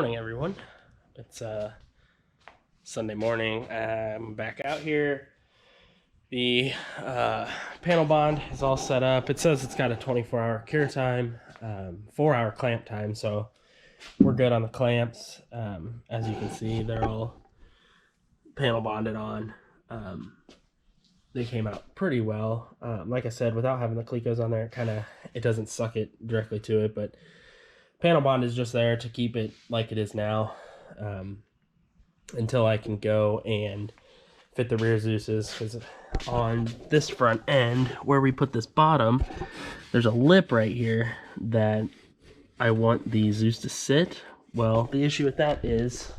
morning, everyone. It's Sunday morning. I'm back out here. The panel bond is all set up. It says it's got a 24-hour cure time, 4-hour clamp time, so we're good on the clamps. As you can see, they're all panel bonded on. They came out pretty well. Like I said, without having the Clecos on there, it doesn't suck it directly to it, but panel bond is just there to keep it like it is now, until I can go and fit the rear Zeus's, because on this front end where we put this bottom, there's a lip right here that I want the Zeus to sit. Well, the issue with that is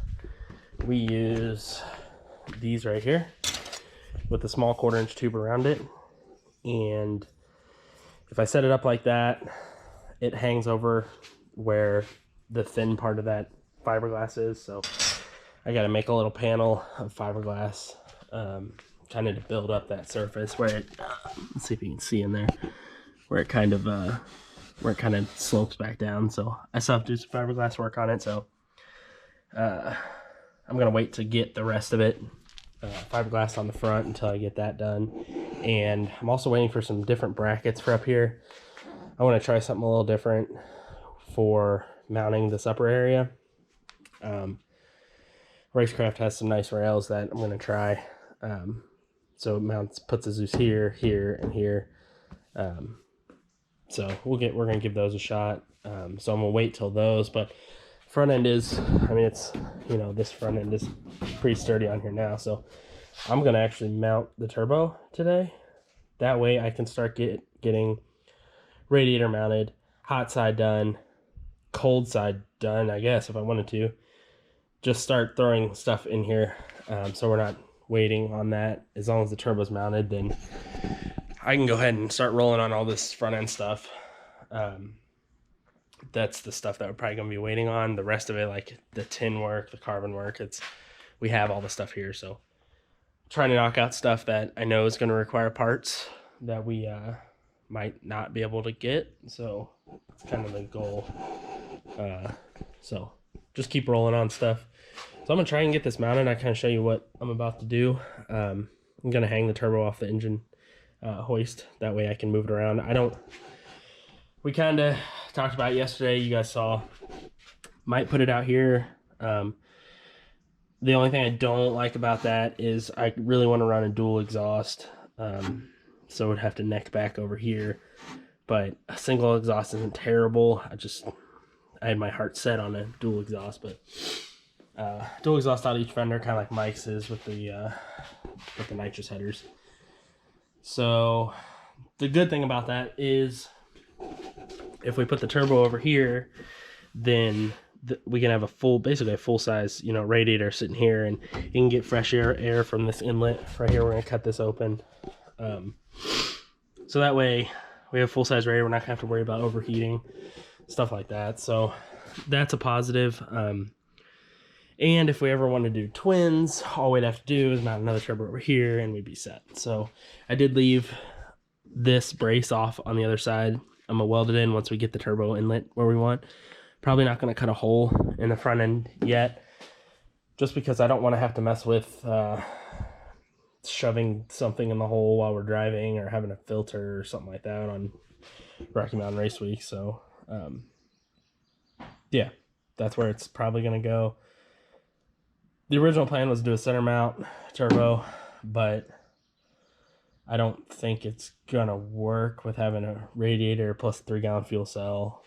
we use these right here with a small 1/4-inch tube around it, and if I set it up like that, it hangs over where the thin part of that fiberglass is, so I got to make a little panel of fiberglass, kind of to build up that surface where it, let's see if you can see in there, where it kind of slopes back down. So I still have to do some fiberglass work on it, so I'm gonna wait to get the rest of it fiberglass on the front until I get that done. And I'm also waiting for some different brackets for up here. I want to try something a little different for mounting this upper area. Racecraft has some nice rails that I'm going to try. So it puts a Zeus here, here, and here. So we're going to give those a shot. So I'm going to wait till those, but front end is, it's, this front end is pretty sturdy on here now. So I'm going to actually mount the turbo today. That way I can start getting radiator mounted, hot side done, cold side done, I guess, if I wanted to. Just start throwing stuff in here, so we're not waiting on that. As long as the turbo's mounted, then I can go ahead and start rolling on all this front end stuff. That's the stuff that we're probably going to be waiting on. The rest of it, like the tin work, the carbon work, we have all the stuff here. So trying to knock out stuff that I know is going to require parts that we might not be able to get. So it's kind of the goal. So just keep rolling on stuff. So I'm going to try and get this mounted. I kind of show you what I'm about to do. I'm going to hang the turbo off the engine hoist. That way I can move it around. We kind of talked about it yesterday. You guys saw. Might put it out here. The only thing I don't like about that is I really want to run a dual exhaust. So I would have to neck back over here. But a single exhaust isn't terrible. I had my heart set on a dual exhaust, but dual exhaust out each fender, kind of like Mike's is with the nitrous headers. So the good thing about that is if we put the turbo over here, then we can have basically a full size, radiator sitting here, and you can get fresh air from this inlet right here. We're gonna cut this open, so that way we have full size radiator. We're not gonna have to worry about overheating, stuff like that. So that's a positive. And if we ever want to do twins, all we'd have to do is mount another turbo over here and we'd be set. So I did leave this brace off on the other side. I'm gonna weld it in once we get the turbo inlet where we want. Probably not gonna cut a hole in the front end yet, just because I don't want to have to mess with shoving something in the hole while we're driving, or having a filter or something like that on Rocky Mountain Race Week. So yeah, that's where it's probably gonna go. The original plan was to do a center mount turbo, but I don't think it's gonna work with having a radiator plus a 3-gallon fuel cell.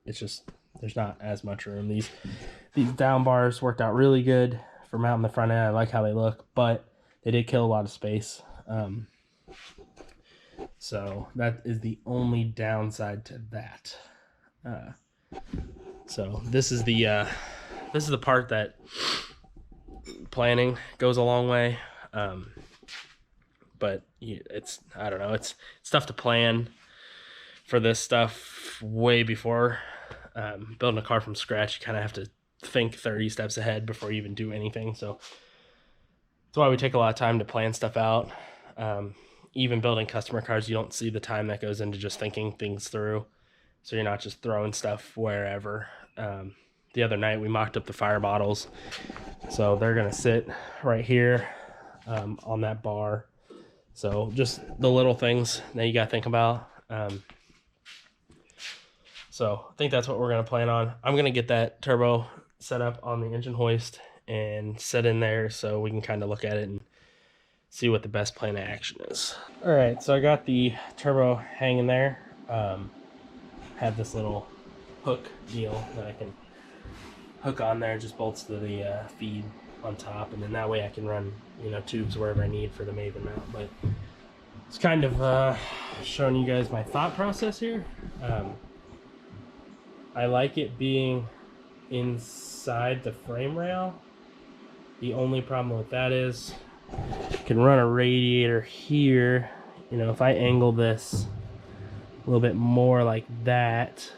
It's just, there's not as much room. These down bars worked out really good for mounting the front end. I like how they look, but they did kill a lot of space. So that is the only downside to that. So this is the part that planning goes a long way. But I don't know, it's tough to plan for this stuff way before. Building a car from scratch, you kind of have to think 30 steps ahead before you even do anything. So that's why we take a lot of time to plan stuff out. Even building customer cars, you don't see the time that goes into just thinking things through. So you're not just throwing stuff wherever. the other night we mocked up the fire bottles. So they're gonna sit right here on that bar. So just the little things that you gotta think about. So I think that's what we're gonna plan on. I'm gonna get that turbo set up on the engine hoist and set in there so we can kind of look at it and see what the best plan of action is. All right, so I got the turbo hanging there. Have this little hook deal that I can hook on there, just bolts to the feed on top, and then that way I can run, you know, tubes wherever I need for the Maven mount. But it's kind of showing you guys my thought process here. I like it being inside the frame rail. The only problem with that is I can run a radiator here. You know, if I angle this a little bit more like that,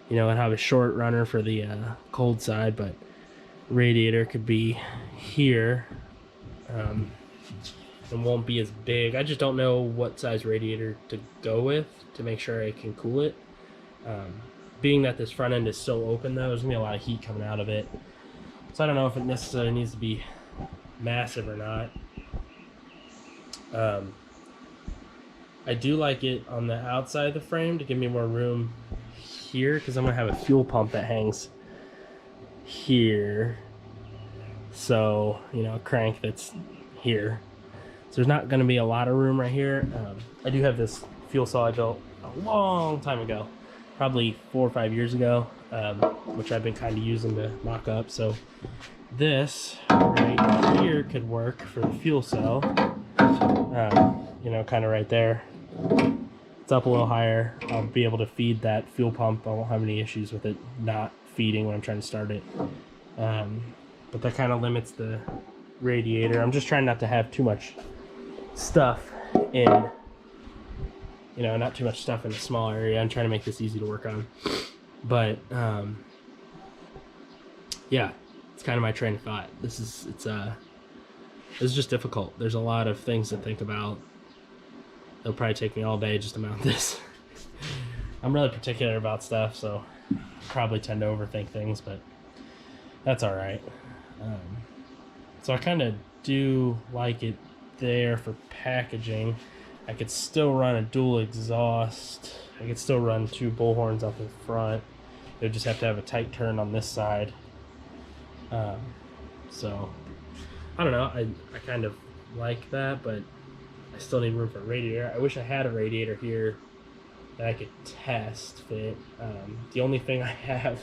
you know, and have a short runner for the cold side, but radiator could be here and won't be as big. I just don't know what size radiator to go with to make sure I can cool it. Being that this front end is so open though, there's gonna be a lot of heat coming out of it. So I don't know if it necessarily needs to be massive or not. I do like it on the outside of the frame to give me more room here, because I'm gonna have a fuel pump that hangs here. So, you know, a crank that's here. So there's not gonna be a lot of room right here. I do have this fuel cell I built a long time ago, probably 4 or 5 years ago, which I've been kind of using to mock up. So this right here could work for the fuel cell, you know, kind of right there. It's up a little higher. I'll be able to feed that fuel pump. I won't have any issues with it not feeding when I'm trying to start it. But that kind of limits the radiator. I'm just trying not to have too much stuff in, you know, not too much stuff in a small area. I'm trying to make this easy to work on. But yeah, it's kind of my train of thought. This is just difficult. There's a lot of things to think about. It'll probably take me all day just to mount this. I'm really particular about stuff, so I probably tend to overthink things, but that's all right. So I kind of do like it there for packaging. I could still run a dual exhaust. I could still run 2 bullhorns up in front. It would just have to have a tight turn on this side. So I don't know. I kind of like that, but I still need room for a radiator. I wish I had a radiator here that I could test fit. The only thing I have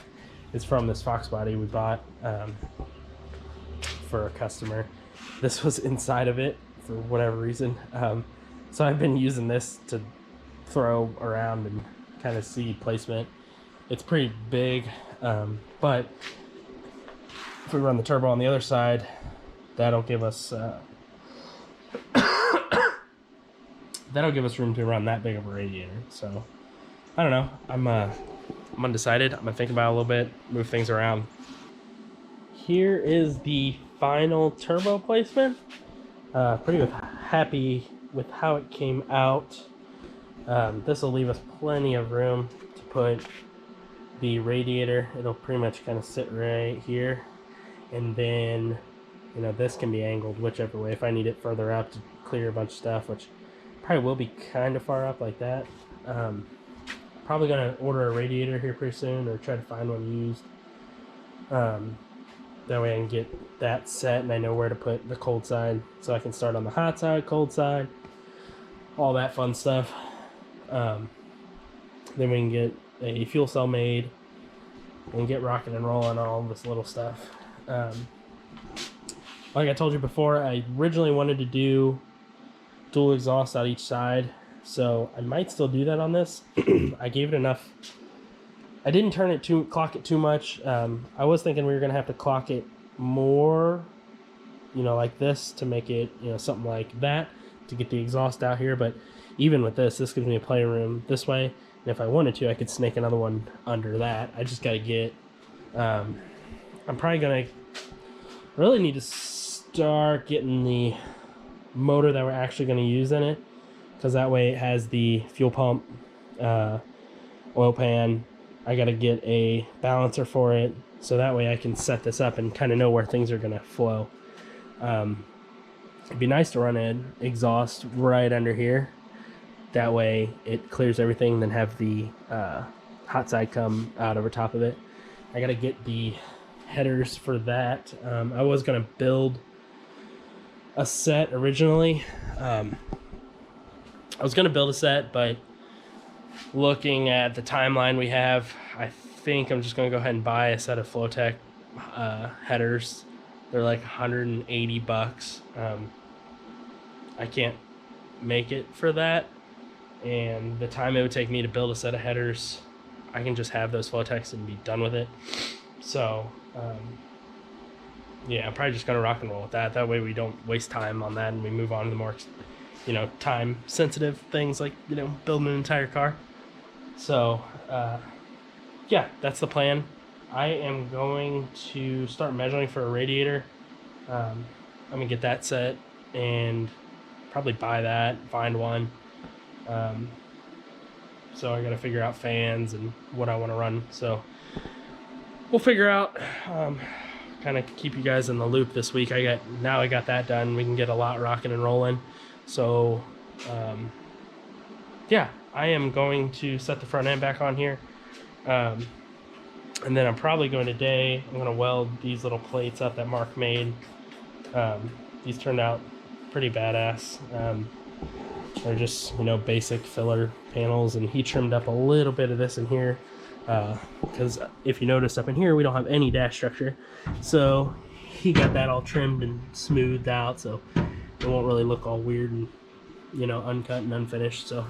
is from this Fox body we bought for a customer. This was inside of it for whatever reason. So I've been using this to throw around and kind of see placement. It's pretty big, but if we run the turbo on the other side, that'll give us room to run that big of a radiator. So I don't know. I'm undecided. I'm gonna think about it a little bit, move things around. Here is the final turbo placement. Pretty happy with how it came out. This will leave us plenty of room to put the radiator. It'll pretty much kind of sit right here, and then, you know, this can be angled whichever way if I need it further up to clear a bunch of stuff, which probably will be kind of far up like that. Probably gonna order a radiator here pretty soon, or try to find one used. That way I can get that set and I know where to put the cold side, so I can start on the hot side, cold side, all that fun stuff. Then we can get a fuel cell made and get rocking and rolling on all this little stuff. Like I told you before, I originally wanted to do dual exhaust out each side, so I might still do that on this. I gave it enough. I didn't clock it too much. I was thinking we were gonna have to clock it more, you know, like this, to make it, you know, something like that to get the exhaust out here. But even with this gives me a playroom this way, and if I wanted to, I could snake another one under that. I just gotta get. I'm probably gonna really need to start getting the motor that we're actually going to use in it, because that way it has the fuel pump, oil pan. I got to get a balancer for it, so that way I can set this up and kind of know where things are going to flow. It'd be nice to run an exhaust right under here. That way it clears everything, then have the hot side come out over top of it. I got to get the headers for that. I was going to build a set originally. I was going to build a set, but looking at the timeline we have, I think I'm just going to go ahead and buy a set of Flowtech headers. They're like 180 bucks. I can't make it for that, and the time it would take me to build a set of headers, I can just have those Flowtechs and be done with it. So yeah, I'm probably just gonna rock and roll with that. That way we don't waste time on that and we move on to the more, you know, time sensitive things like, you know, building an entire car. So yeah, that's the plan. I am going to start measuring for a radiator. I'm gonna get that set and probably buy that, find one. So I got to figure out fans and what I want to run. So we'll figure out, kind of keep you guys in the loop this week. Now I got that done. We can get a lot rocking and rolling. So yeah, I am going to set the front end back on here. And then I'm probably going today, I'm going to weld these little plates up that Mark made. These turned out pretty badass. They're just, you know, basic filler panels, and he trimmed up a little bit of this in here because if you notice up in here we don't have any dash structure, so he got that all trimmed and smoothed out so it won't really look all weird and, you know, uncut and unfinished. So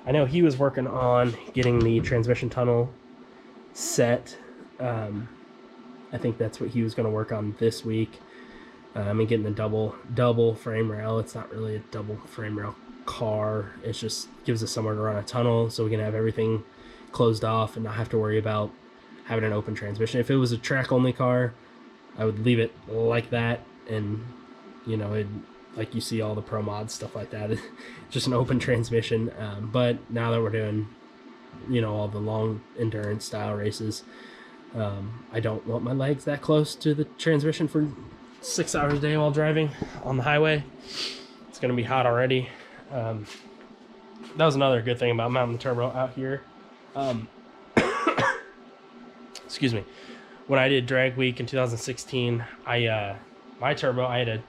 I know he was working on getting the transmission tunnel set. I think that's what he was going to work on this week. And getting the double frame rail. It's not really a double frame rail car. It just gives us somewhere to run a tunnel so we can have everything closed off and not have to worry about having an open transmission. If it was a track only car, I would leave it like that, and, you know, like you see all the pro mods, stuff like that, just an open transmission. But now that we're doing, you know, all the long endurance style races, I don't want my legs that close to the transmission for 6 hours a day while driving on the highway. It's going to be hot already. That was another good thing about mounting the turbo out here. Excuse me. When I did drag week in 2016, my turbo, I had a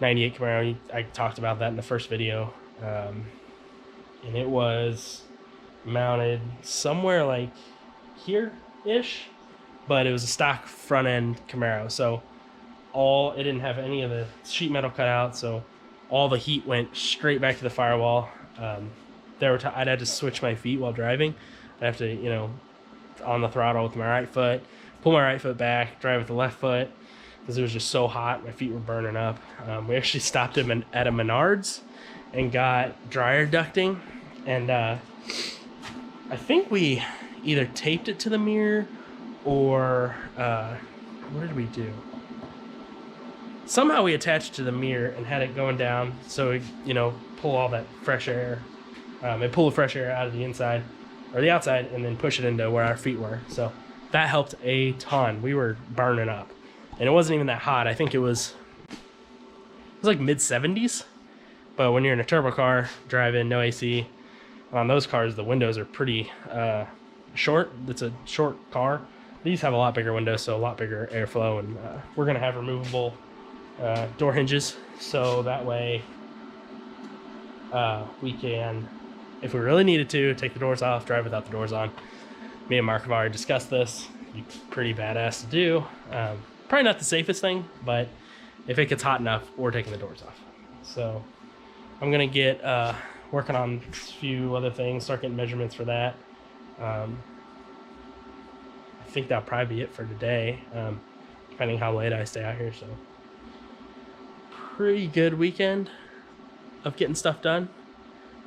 98 Camaro. I talked about that in the first video. And it was mounted somewhere like here-ish, but it was a stock front end Camaro. So it didn't have any of the sheet metal cut out, so all the heat went straight back to the firewall. I'd have to switch my feet while driving. I'd have to, you know, on the throttle with my right foot, pull my right foot back, drive with the left foot, because it was just so hot. My feet were burning up. We actually stopped him at a Menards and got dryer ducting, and I think we either taped it to the mirror or what did we do? Somehow we attached it to the mirror and had it going down so it, you know, pull all that fresh air, and pull the fresh air out of the inside or the outside, and then push it into where our feet were. So that helped a ton. We were burning up, and it wasn't even that hot. I think it was like mid 70s. But when you're in a turbo car driving, no AC, on those cars the windows are pretty short. It's a short car. These have a lot bigger windows, so a lot bigger airflow, and we're gonna have removable door hinges, so that way we can, if we really needed to, take the doors off, drive without the doors on. Me and Mark have already discussed this. It'd be pretty badass to do. Probably not the safest thing, but if it gets hot enough, we're taking the doors off. So I'm gonna get working on a few other things, start getting measurements for that. I think that'll probably be it for today, depending how late I stay out here. So pretty good weekend of getting stuff done.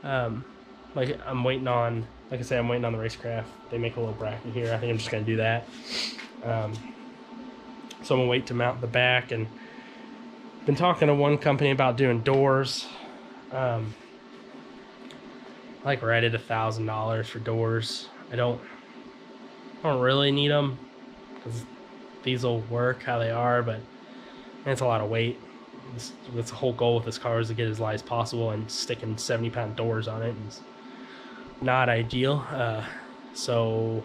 Like I'm waiting on, like I said, I'm waiting on the Racecraft. They make a little bracket here. I think I'm just gonna do that. So I'm gonna wait to mount the back, and been talking to one company about doing doors. Like right at $1,000 for doors. I don't I don't really need them because these will work how they are, but it's a lot of weight. That's the whole goal with this car, is to get as light as possible, and sticking 70-pound doors on it is not ideal. So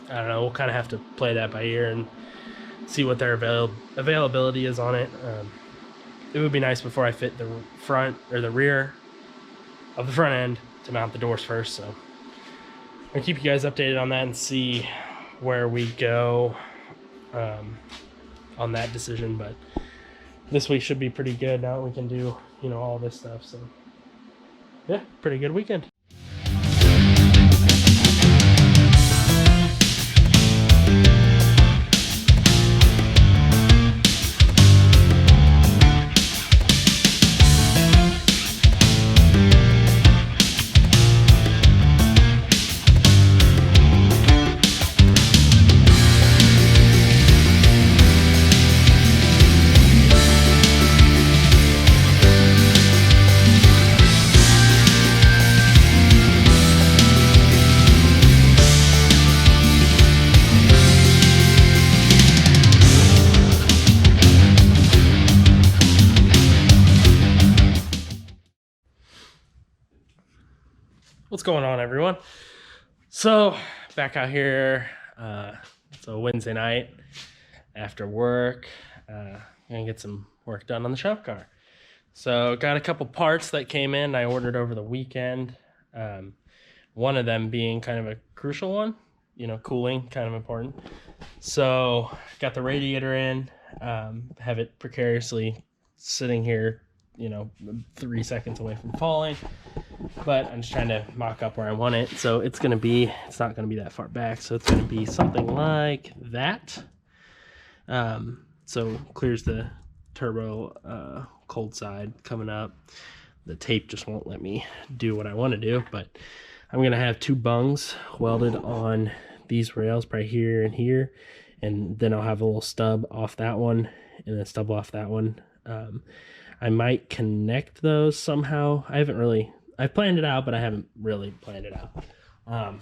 I don't know, we'll kind of have to play that by ear and see what their availability is on it. It would be nice before I fit the front or the rear of the front end to mount the doors first. So I'll keep you guys updated on that and see where we go on that decision. But this week should be pretty good now that we can do, you know, all this stuff. So yeah, pretty good weekend. What's going on, everyone? So back out here, it's a Wednesday night after work. Gonna get some work done on the shop car. So got a couple parts that came in I ordered over the weekend. One of them being kind of a crucial one, you know, cooling, kind of important. So got the radiator in, have it precariously sitting here, you know, 3 seconds away from falling. But I'm just trying to mock up where I want it. So it's not going to be that far back. So it's going to be something like that. So clears the turbo cold side coming up. The tape just won't let me do what I want to do. But I'm going to have 2 bungs welded on these rails right here and here. And then I'll have a little stub off that one and a stub off that one. I might connect those somehow. I've planned it out, but I haven't really planned it out.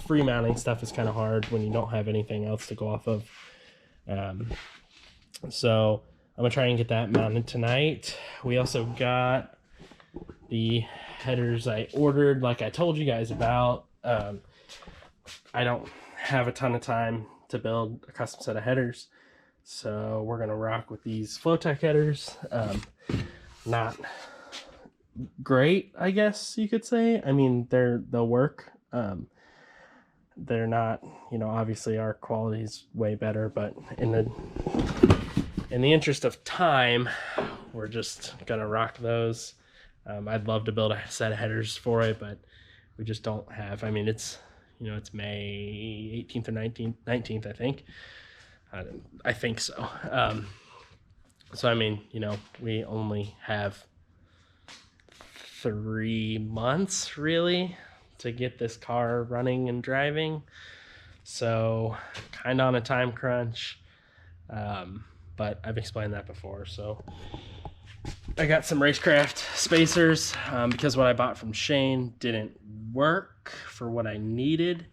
Free mounting stuff is kind of hard when you don't have anything else to go off of. So I'm gonna try and get that mounted tonight. We also got the headers I ordered, like I told you guys about. I don't have a ton of time to build a custom set of headers, so we're gonna rock with these Flowtech headers. Not great, I guess you could say. I mean, they'll work. They're not, you know, obviously our quality is way better, but in the interest of time, we're just gonna rock those. I'd love to build a set of headers for it, but we just don't have. I mean, it's, you know, it's May 18th or 19th, I think. I think so. So I mean, you know, we only have 3 months really to get this car running and driving, so kind of on a time crunch, but I've explained that before. So I got some racecraft spacers because what I bought from Shane didn't work for what I needed.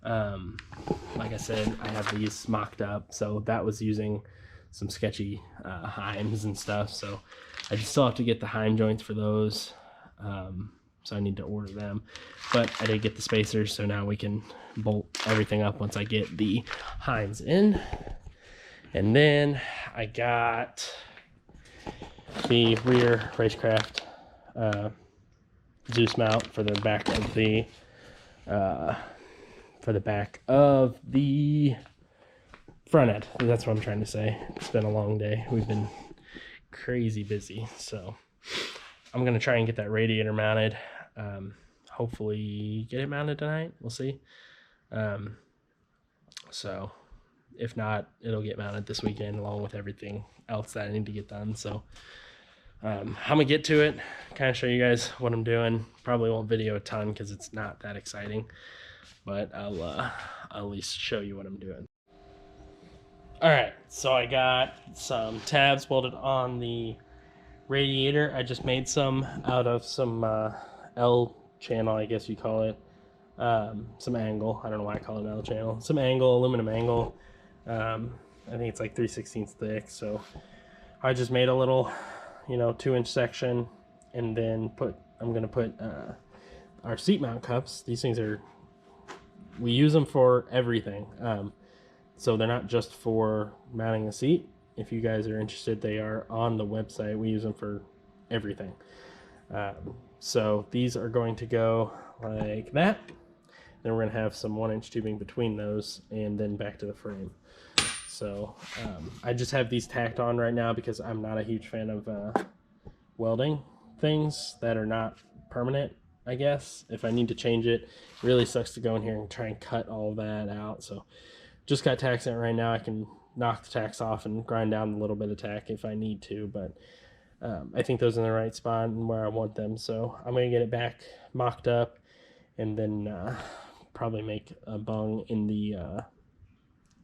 Like I said, I have these mocked up, so that was using some sketchy heims and stuff, so I still have to get the heim joints for those. So I need to order them, but I did get the spacers, so now we can bolt everything up once I get the heims in. And then I got the rear racecraft Zeus mount for the back of the front end. That's what I'm trying to say. It's been a long day. We've been crazy busy, so I'm gonna try and get that radiator mounted. Hopefully get it mounted tonight. We'll see. So if not, it'll get mounted this weekend along with everything else that I need to get done. So I'm gonna get to it, kind of show you guys what I'm doing. Probably won't video a ton because it's not that exciting, but I'll at least show you what I'm doing. All right, so I got some tabs welded on the radiator. I just made some out of some L channel, I guess you call it, some angle. I don't know why I call it an L channel. Some angle, aluminum angle. I think it's like 3/16 thick. So I just made a little, 2-inch section, and then I'm gonna put our seat mount cups. These things we use them for everything. So they're not just for mounting the seat. If you guys are interested, they are on the website. We use them for everything. So these are going to go like that. Then we're going to have some 1-inch tubing between those, and then back to the frame. So I just have these tacked on right now because I'm not a huge fan of welding things that are not permanent, I guess. If I need to change it, it really sucks to go in here and try and cut all that out. So just got tacks in it right now. I can knock the tacks off and grind down a little bit of tack if I need to, but I think those are in the right spot and where I want them. So I'm going to get it back mocked up, and then probably make a bung in the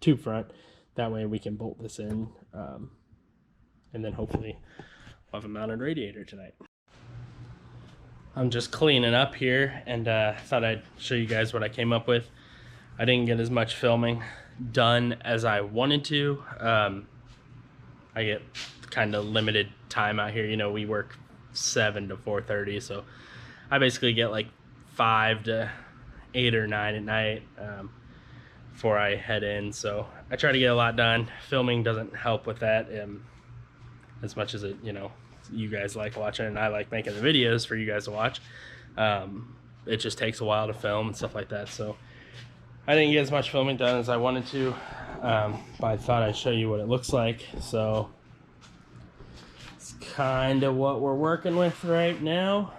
tube front. That way we can bolt this in, and then hopefully we'll have a mounted radiator tonight. I'm just cleaning up here, and thought I'd show you guys what I came up with. I didn't get as much filming done as I wanted to. I get kind of limited time out here. We work 7 to 4:30, so I basically get like 5 to 8 or 9 at night before I head in. So I try to get a lot done. Filming doesn't help with that as much as you guys like watching, and I like making the videos for you guys to watch. It just takes a while to film and stuff like that. So I didn't get as much filming done as I wanted to, but I thought I'd show you what it looks like. So it's kind of what we're working with right now.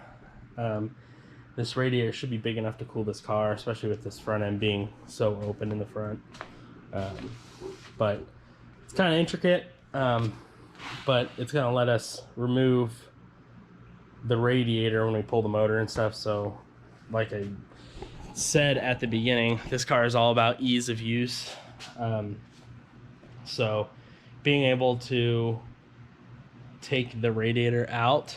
This radiator should be big enough to cool this car, especially with this front end being so open in the front. But it's kind of intricate, but it's going to let us remove the radiator when we pull the motor and stuff. So like I said at the beginning, this car is all about ease of use. So being able to take the radiator out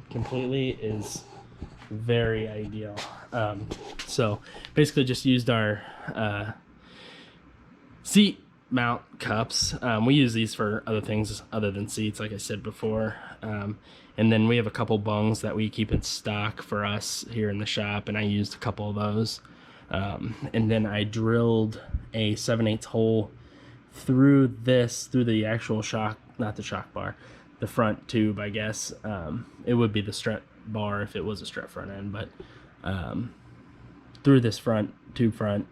completely is very ideal. So basically just used our seat mount cups. We use these for other things other than seats, like I said before. And then we have a couple bungs that we keep in stock for us here in the shop, and I used a couple of those. And then I drilled a 7/8 hole through the actual shock, not the shock bar, the front tube, I guess. It would be the strut bar if it was a strut front end, but through this tube front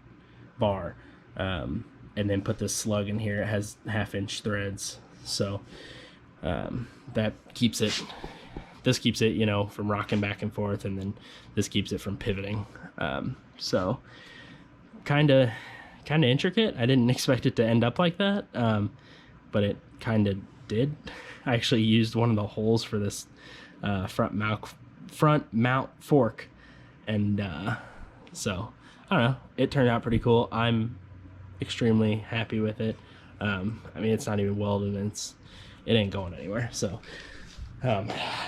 bar, and then put this slug in here. It has 1/2-inch threads, so that keeps it. This keeps it, from rocking back and forth, and then this keeps it from pivoting. So kind of intricate. I didn't expect it to end up like that, but it kind of did. I actually used one of the holes for this front mount fork, and so I don't know. It turned out pretty cool. I'm extremely happy with it. I mean, it's not even welded, and it ain't going anywhere. So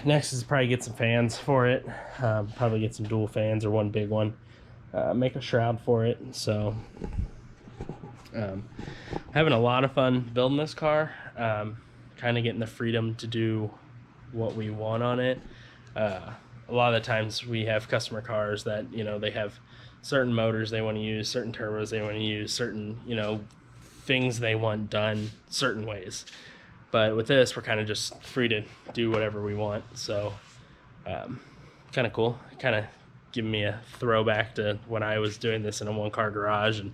next is probably get some fans for it. Probably get some dual fans or one big one. Make a shroud for it. So having a lot of fun building this car. Kind of getting the freedom to do what we want on it. A lot of the times we have customer cars that they have certain motors they want to use, certain turbos they want to use, certain things they want done certain ways. But with this, we're kind of just free to do whatever we want. So kind of cool. Kind of giving me a throwback to when I was doing this in a one-car garage, and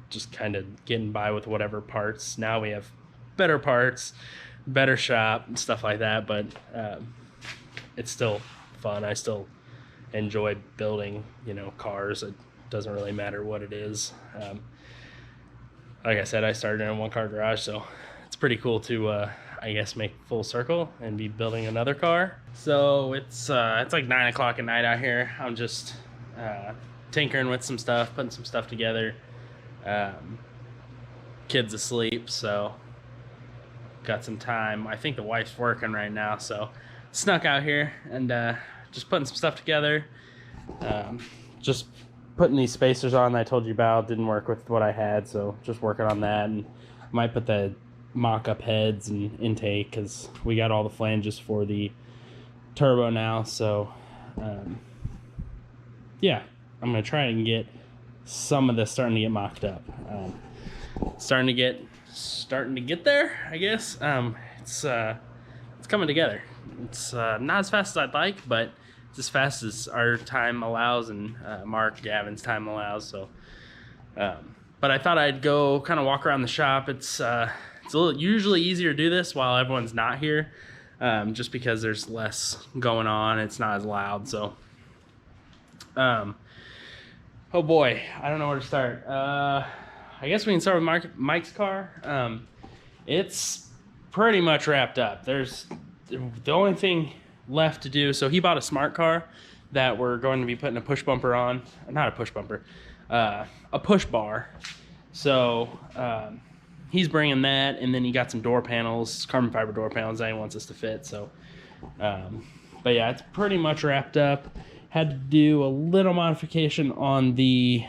just kind of getting by with whatever parts. Now we have better parts, better shop and stuff like that, but it's still fun. I still enjoy building cars. It doesn't really matter what it is. Like I said, I started in a one-car garage, so it's pretty cool to I guess make full circle and be building another car. So it's like 9 o'clock at night out here. I'm just tinkering with some stuff, putting some stuff together. Kid's asleep, so got some time. I think the wife's working right now, so snuck out here and just putting some stuff together. Just putting these spacers on that I told you about didn't work with what I had, so just working on that. And I might put the mock-up heads and intake because we got all the flanges for the turbo now. So yeah, I'm gonna try and get some of this starting to get mocked up. Starting to get there, I guess. It's coming together. It's not as fast as I'd like, but it's as fast as our time allows and Mark Gavin's time allows. So but I thought I'd go kind of walk around the shop. It's usually easier to do this while everyone's not here, just because there's less going on. It's not as loud. So oh boy, I don't know where to start. I guess we can start with Mike's car. It's pretty much wrapped up. There's the only thing left to do. So he bought a smart car that we're going to be putting a push bumper on. Not a push bumper, a push bar. So he's bringing that, and then he got some door panels, carbon fiber door panels that he wants us to fit. So, but yeah, it's pretty much wrapped up. Had to do a little modification on the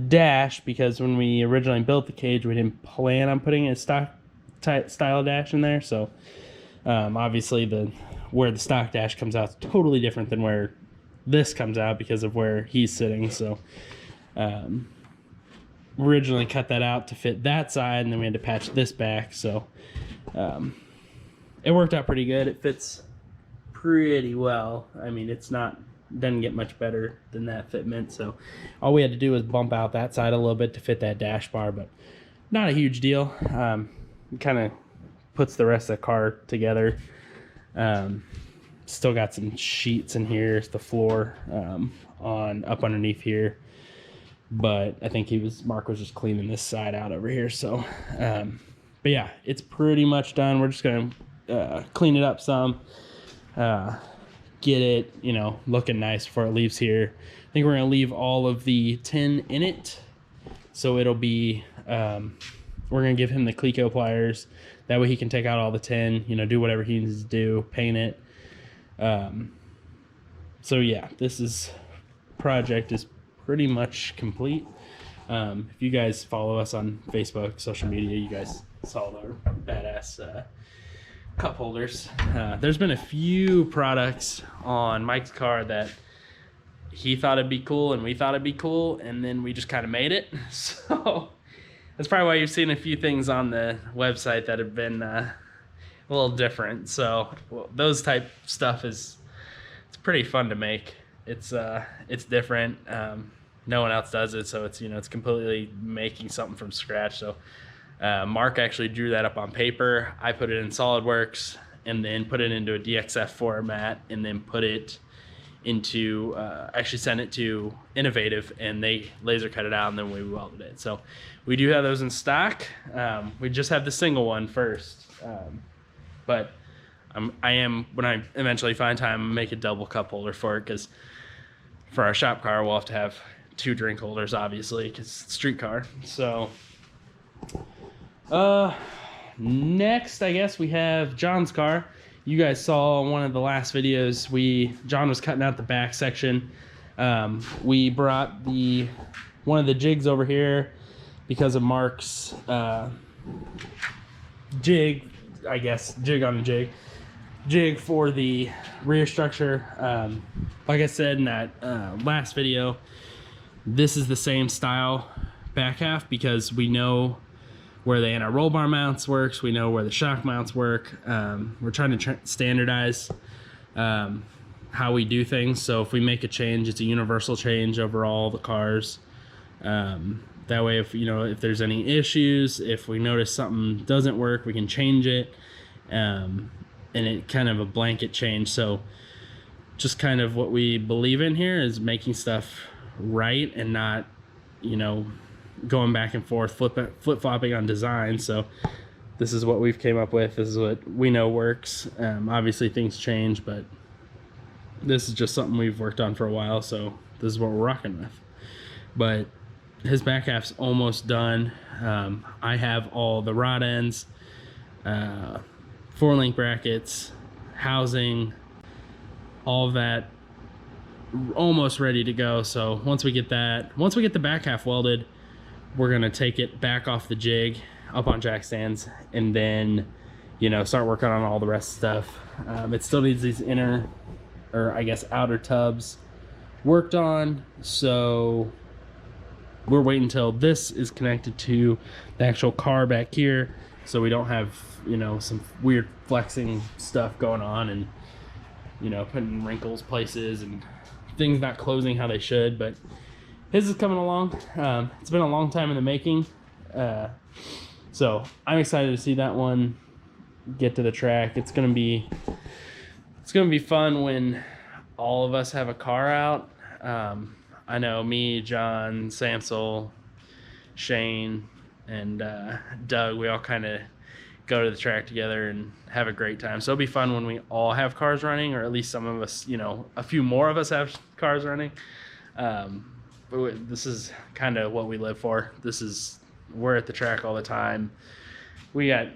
dash because when we originally built the cage, we didn't plan on putting a stock style dash in there. So obviously where the stock dash comes out is totally different than where this comes out because of where he's sitting. So originally cut that out to fit that side, and then we had to patch this back. So it worked out pretty good. It fits pretty well. I mean, doesn't get much better than that fitment. So all we had to do was bump out that side a little bit to fit that dash bar, but not a huge deal. Kind of puts the rest of the car together. Still got some sheets in here. It's the floor up underneath here, but I think Mark was just cleaning this side out over here. So but yeah, it's pretty much done. We're just gonna clean it up some, get it, looking nice before it leaves here. I think we're gonna leave all of the tin in it, so it'll be we're gonna give him the Cleco pliers. That way he can take out all the tin, do whatever he needs to do, paint it. So yeah, project is pretty much complete. If you guys follow us on Facebook, social media, you guys saw our badass cup holders. There's been a few products on Mike's car that he thought it'd be cool and we thought it'd be cool, and then we just kind of made it. So that's probably why you've seen a few things on the website that have been a little different. So those type stuff it's pretty fun to make. It's different. No one else does it, so it's completely making something from scratch. So Mark actually drew that up on paper. I put it in SolidWorks and then put it into a DXF format, and then put it into actually sent it to Innovative, and they laser cut it out, and then we welded it. So we do have those in stock. We just have the single one first, but I am, when I eventually find time, make a double cup holder for it, because for our shop car we'll have to have 2 drink holders, obviously, because it's a street car. So next, I guess we have John's car. You guys saw in one of the last videos, John was cutting out the back section. We brought one of the jigs over here because of Mark's jig, I guess, jig on a jig for the rear structure. Like I said in that last video, this is the same style back half because we know where the anti-roll bar mounts works, we know where the shock mounts work. We're trying to standardize how we do things, so if we make a change, it's a universal change over all the cars. That way, if there's any issues, if we notice something doesn't work, we can change it, and it kind of a blanket change. So just kind of what we believe in here is making stuff right and not, going back and forth, flip-flopping on design. So this is what we've came up with. This is what we know works. Obviously things change, but this is just something we've worked on for a while, so this is what we're rocking with. But his back half's almost done. I have all the rod ends, 4-link brackets, housing, all of that almost ready to go. So once we get the back half welded, we're gonna take it back off the jig up on jack stands, and then, you know, start working on all the rest of stuff. It still needs these inner, or I guess outer tubs worked on, so we're waiting until this is connected to the actual car back here, so we don't have, you know, some weird flexing stuff going on, and, you know, putting wrinkles places and things not closing how they should. But his is coming along. It's been a long time in the making, so I'm excited to see that one get to the track. It's gonna be fun when all of us have a car out. I know me, John, Samsel, Shane, and Doug, we all kind of go to the track together and have a great time. So it'll be fun when we all have cars running, or at least some of us, you know, a few more of us have cars running. But this is kind of what we live for. We're at the track all the time. We got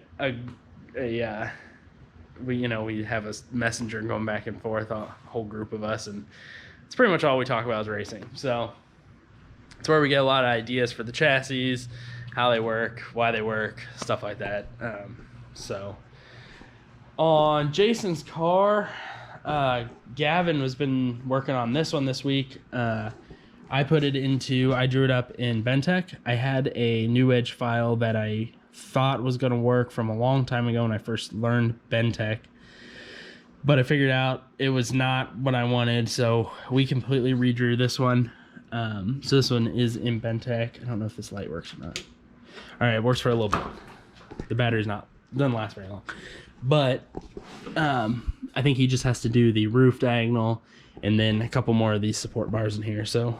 we have a messenger going back and forth, a whole group of us, and it's pretty much all we talk about is racing. So it's where we get a lot of ideas for the chassis, how they work, why they work, stuff like that. So on Jason's car, Gavin has been working on this one this week. I drew it up in Bentech. I had a New Edge file that I thought was going to work from a long time ago when I first learned Bentech, but I figured out it was not what I wanted, so we completely redrew this one. So this one is in Bentech. I don't know if this light works or not. All right, it works for a little bit. The battery's doesn't last very long, but I think he just has to do the roof diagonal and then a couple more of these support bars in here. So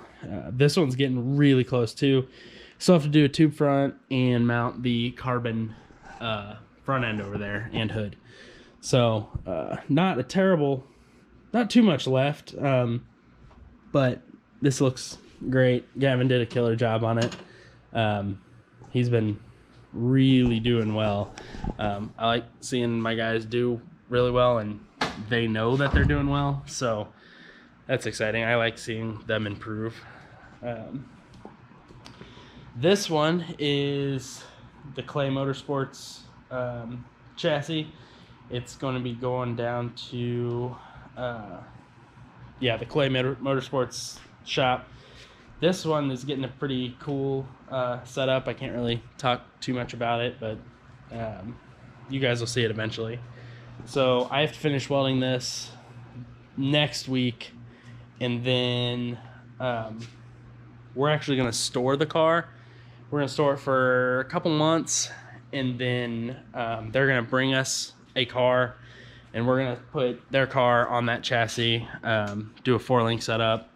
this one's getting really close too. Still have to do a tube front and mount the carbon front end over there and hood. So not too much left, but this looks great. Gavin did a killer job on it. He's been really doing well. I like seeing my guys do really well, and they know that they're doing well, so that's exciting. I like seeing them improve. This one is the Clay Motorsports chassis. It's going to be going down to the Clay Motorsports shop. This one is getting a pretty cool setup. I can't really talk too much about it, but you guys will see it eventually. So I have to finish welding this next week, and then we're actually going to store the car. We're going to store it for a couple months, and then they're going to bring us a car, and we're going to put their car on that chassis, do a 4-link setup.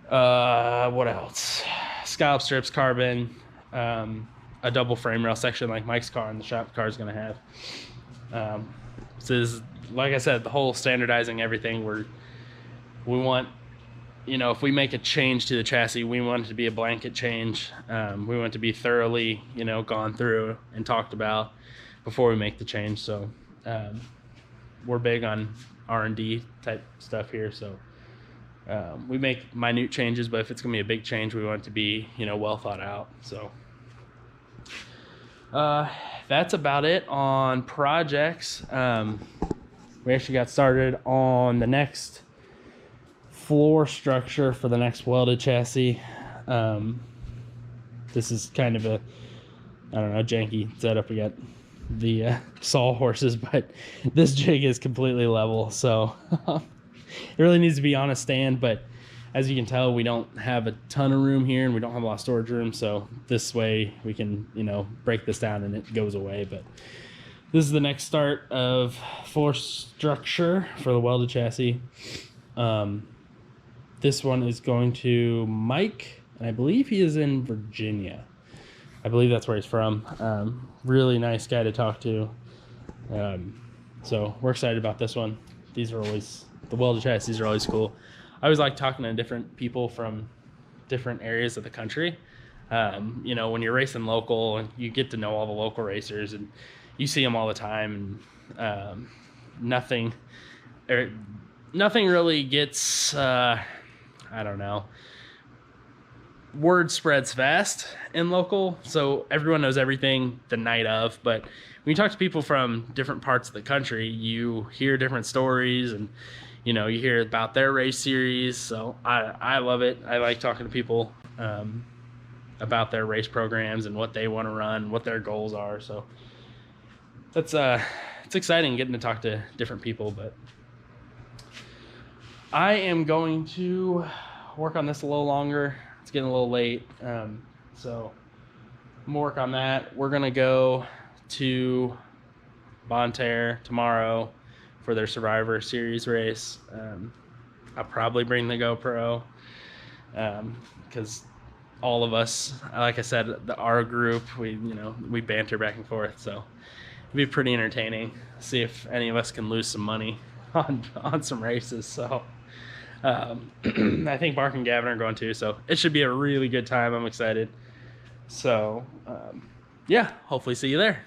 What else? Scallop strips, carbon, a double frame rail section like Mike's car and the shop car is going to have. So this is, like I said, the whole standardizing everything. We want, you know, if we make a change to the chassis, we want it to be a blanket change. We want it to be thoroughly, you know, gone through and talked about before we make the change. So we're big on R&D type stuff here. So we make minute changes, but if it's gonna be a big change, we want it to be, you know, well thought out. So that's about it on projects. We actually got started on the next floor structure for the next welded chassis. This is kind of a, I don't know, janky setup. We got the saw horses, but this jig is completely level, so it really needs to be on a stand. But as you can tell, we don't have a ton of room here, and we don't have a lot of storage room, so this way we can, you know, break this down and it goes away. But this is the next start of floor structure for the welded chassis. This one is going to Mike, and I believe he is in Virginia. I believe that's where he's from. Really nice guy to talk to. So we're excited about this one. These are always, the welded chassis are always cool. I always like talking to different people from different areas of the country. You know, when you're racing local, and you get to know all the local racers, and you see them all the time, and nothing really gets, I don't know, word spreads fast in local, so everyone knows everything the night of. But when you talk to people from different parts of the country, you hear different stories, and you hear about their race series. So I love it. I like talking to people about their race programs and what they want to run, what their goals are. So that's it's exciting getting to talk to different people. But I am going to work on this a little longer. It's getting a little late, so I'm gonna work on that. We're gonna go to Bonterre tomorrow for their Survivor Series race. I'll probably bring the GoPro because all of us, like I said, our group, we banter back and forth, so it'll be pretty entertaining. See if any of us can lose some money on some races. So I think Mark and Gavin are going too, so it should be a really good time. I'm excited. So yeah, hopefully see you there.